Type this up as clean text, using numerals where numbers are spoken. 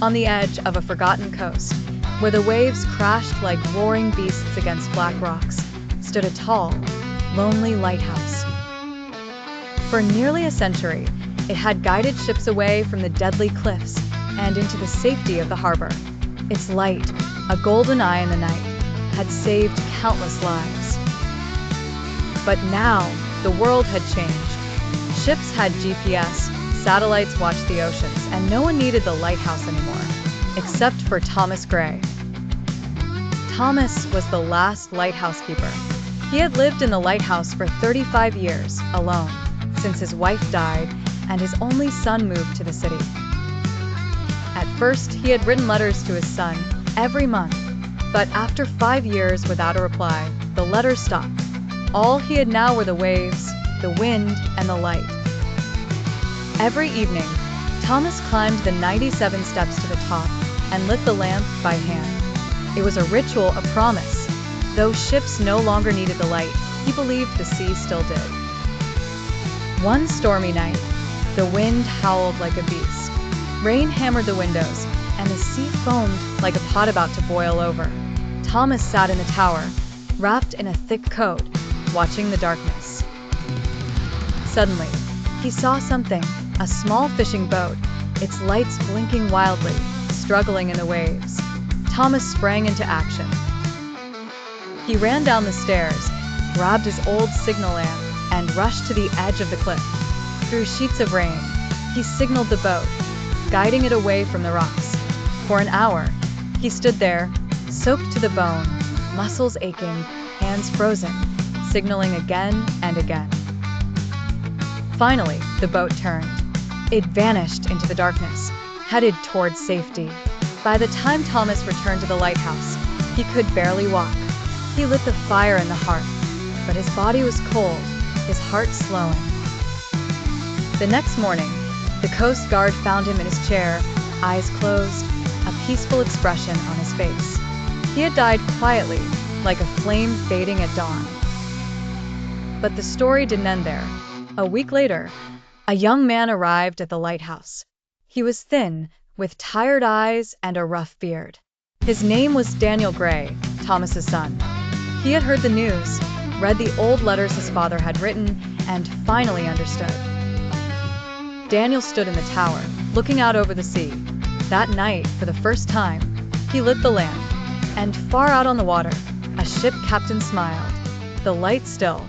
On the edge of a forgotten coast, where the waves crashed like roaring beasts against black rocks, stood a tall, lonely lighthouse. For nearly a century, it had guided ships away from the deadly cliffs and into the safety of the harbor. Its light, a golden eye in the night, had saved countless lives. But now, the world had changed. Ships had GPS, satellites watched the oceans, and no one needed the lighthouse anymore, except for Thomas Gray. Thomas was the last lighthouse keeper. He had lived in the lighthouse for 35 years, alone, since his wife died and his only son moved to the city. At first, he had written letters to his son every month, but after 5 years without a reply, the letters stopped. All he had now were the waves, the wind, and the light. Every evening, Thomas climbed the 97 steps to the top and lit the lamp by hand. It was a ritual, a promise. Though ships no longer needed the light, he believed the sea still did. One stormy night, the wind howled like a beast. Rain hammered the windows, and the sea foamed like a pot about to boil over. Thomas sat in the tower, wrapped in a thick coat, watching the darkness. Suddenly, he saw something, a small fishing boat, its lights blinking wildly, struggling in the waves. Thomas sprang into action. He ran down the stairs, grabbed his old signal lamp, and rushed to the edge of the cliff. Through sheets of rain, he signaled the boat, guiding it away from the rocks. For an hour, he stood there, soaked to the bone, muscles aching, hands frozen, signaling again and again. Finally, the boat turned. It vanished into the darkness, headed towards safety. By the time Thomas returned to the lighthouse, he could barely walk. He lit the fire in the hearth, but his body was cold, his heart slowing. The next morning, the Coast Guard found him in his chair, eyes closed, a peaceful expression on his face. He had died quietly, like a flame fading at dawn. But the story didn't end there. A week later, a young man arrived at the lighthouse. He was thin, with tired eyes and a rough beard. His name was Daniel Gray, Thomas's son. He had heard the news, read the old letters his father had written, and finally understood. Daniel stood in the tower, looking out over the sea. That night, for the first time, he lit the lamp, and far out on the water, a ship captain smiled, the light still,